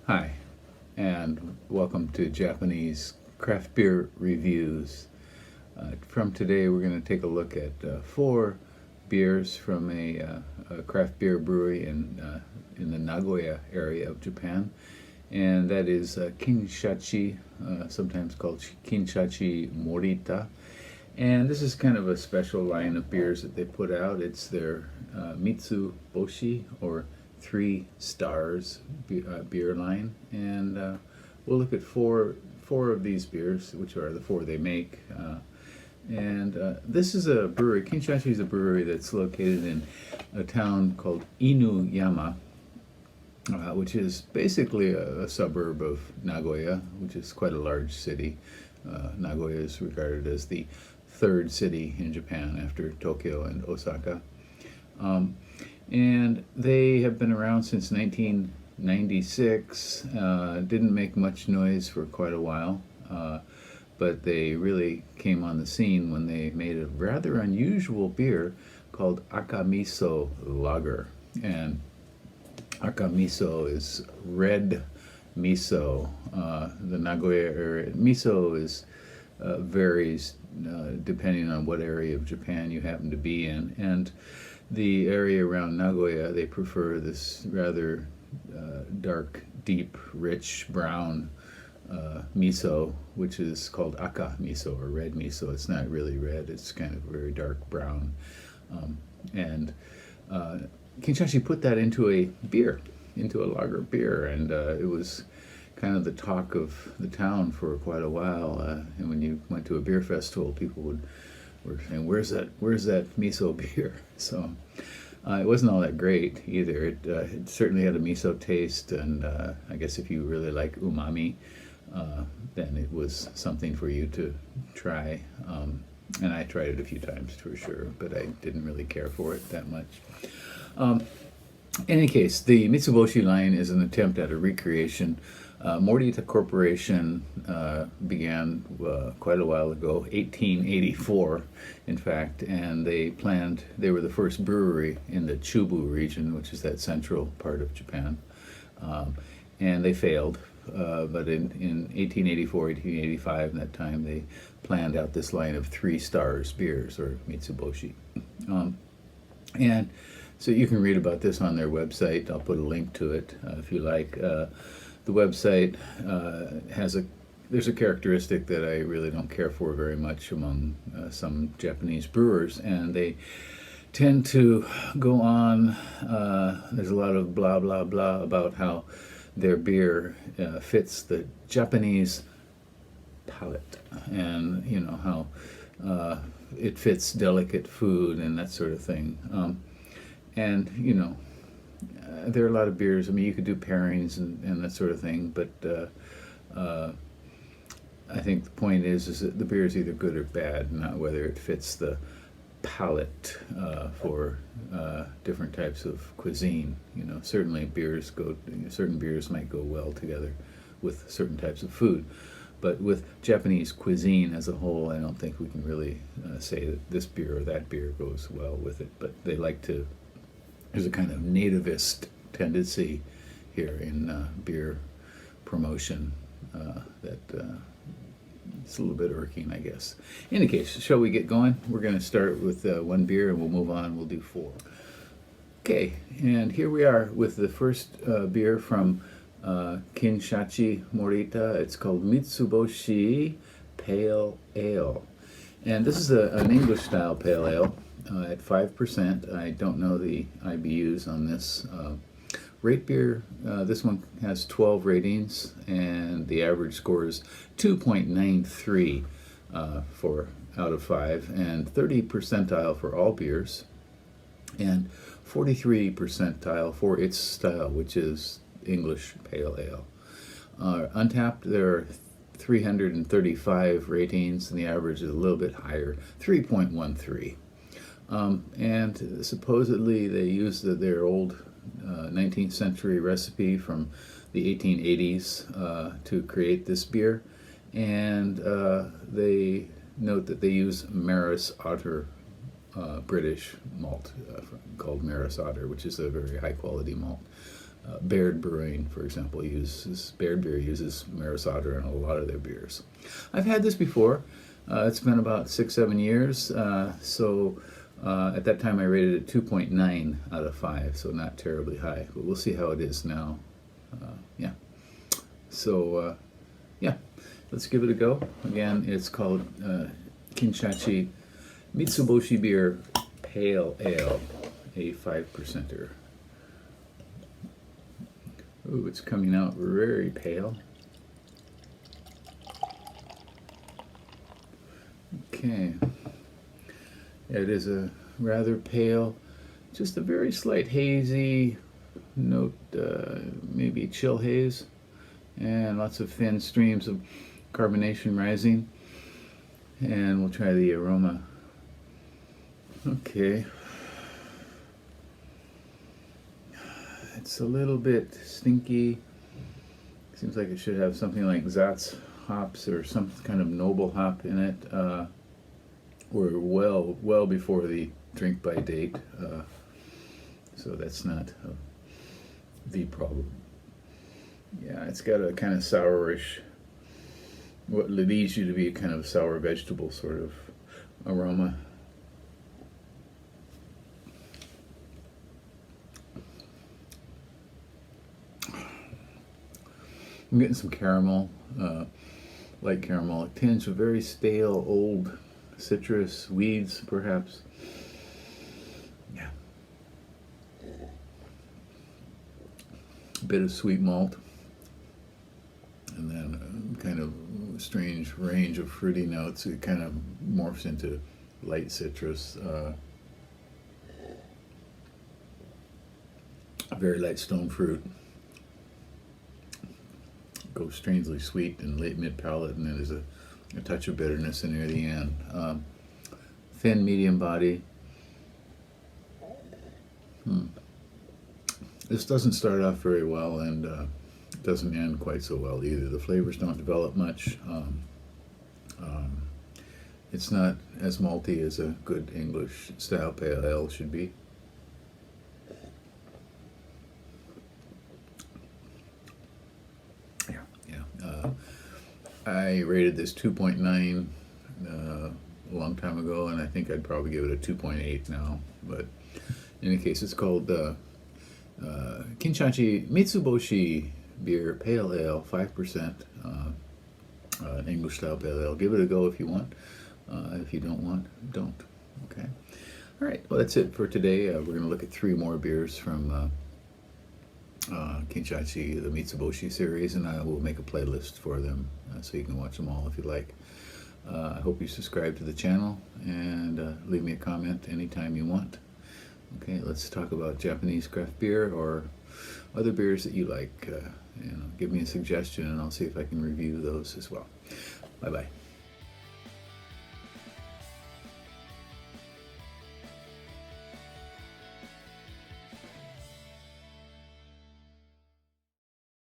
Hi, and welcome to Japanese craft beer reviews. From today, we're going to take a look at four beers from a craft beer brewery in the Nagoya area of Japan, and that is Kinshachi, sometimes called Kinshachi Morita. And this is kind of a special line of beers that they put out. It's their Mitsuboshi, or 3 stars beer line, and we'll look at four of these beers, which are the four they make. This is a brewery. Kinshachi is a brewery that's located in a town called Inuyama, which is basically a suburb of Nagoya, which is quite a large city. Nagoya is regarded as the third city in Japan after Tokyo and Osaka. And they have been around since 1996. Didn't make much noise for quite a while, but they really came on the scene when they made a rather unusual beer called Akamiso Lager. And Akamiso is red miso. The Nagoya area, miso varies depending on what area of Japan you happen to be in. And the area around Nagoya, they prefer this rather dark, deep, rich brown miso, which is called aka miso, or red miso. It's not really red, it's kind of very dark brown. Kinshachi put that into a beer, into a lager beer, and it was kind of the talk of the town for quite a while. And when you went to a beer festival, people were saying, "Where's that miso beer?" So it wasn't all that great either. It certainly had a miso taste, and I guess if you really like umami, then it was something for you to try. And I tried it a few times for sure, but I didn't really care for it that much. In any case, the Mitsuboshi line is an attempt at a recreation. Morita Corporation began quite a while ago, 1884, in fact, and they were the first brewery in the Chubu region, which is that central part of Japan, and they failed. But in 1884, 1885, in that time, they planned out this line of 3 stars beers, or Mitsuboshi. And so you can read about this on their website. I'll put a link to it if you like. The website there's a characteristic that I really don't care for very much among some Japanese brewers, and they tend to go on. There's a lot of blah blah blah about how their beer fits the Japanese palate, and how it fits delicate food and that sort of thing. There are a lot of beers. I mean, you could do pairings and that sort of thing, but I think the point is that the beer is either good or bad, not whether it fits the palate for different types of cuisine. Certainly certain beers might go well together with certain types of food, but with Japanese cuisine as a whole, I don't think we can really say that this beer or that beer goes well with it. But they like to. There's a kind of nativist tendency here in beer promotion that it's a little bit irking, I guess. In any case, shall we get going? We're going to start with one beer, and we'll move on. We'll do 4. Okay, and here we are with the first beer from Kinshachi Morita. It's called Mitsuboshi Pale Ale. And this is an English-style pale ale. At 5%. I don't know the IBUs on this. RateBeer, this one has 12 ratings, and the average score is 2.93 out of 5, and 30 percentile for all beers, and 43 percentile for its style, which is English Pale Ale. Untapped, there are 335 ratings, and the average is a little bit higher, 3.13. And supposedly they used their old 19th century recipe from the 1880s to create this beer, and they note that they use Maris Otter British malt called Maris Otter, which is a very high quality malt. Baird Brewing, for example, Baird Beer uses maris otter in a lot of their beers. I've had this before. It's been about 6-7 years. At that time I rated it 2.9 out of 5, so not terribly high. But we'll see how it is now. Yeah. So yeah, let's give it a go. Again, it's called Kinshachi Mitsuboshi Beer Pale Ale, a 5%er. Ooh, it's coming out very pale. Okay. Yeah, it is a rather pale, just a very slight hazy note, maybe chill haze, and lots of thin streams of carbonation rising. And we'll try the aroma. Okay. It's a little bit stinky. Seems like it should have something like Zatz hops or some kind of noble hop in it. We're well before the drink by date, so that's not the problem. Yeah, it's got a kind of sourish, what leads you to be a kind of sour vegetable sort of aroma. I'm getting some caramel, light caramel, a tinge of very stale, old citrus, weeds perhaps. Yeah. A bit of sweet malt. And then a kind of strange range of fruity notes. It kind of morphs into light citrus. Very light stone fruit. Goes strangely sweet and late mid palate, and then there's a touch of bitterness in near the end. Thin medium body. This doesn't start off very well, and doesn't end quite so well either. The flavors don't develop much. It's not as malty as a good English style pale ale should be. I rated this 2.9 a long time ago, and I think I'd probably give it a 2.8 now. But in any case, it's called Kinshachi Mitsuboshi Beer Pale Ale, 5%, an English style pale ale. Give it a go if you want. If you don't want, don't. Okay. All right. Well, that's it for today. We're going to look at 3 more beers from Kinshachi, the Mitsuboshi series, and I will make a playlist for them so you can watch them all if you like. I hope you subscribe to the channel and leave me a comment anytime you want. Okay, let's talk about Japanese craft beer or other beers that you like. Give me a suggestion and I'll see if I can review those as well. Bye-bye.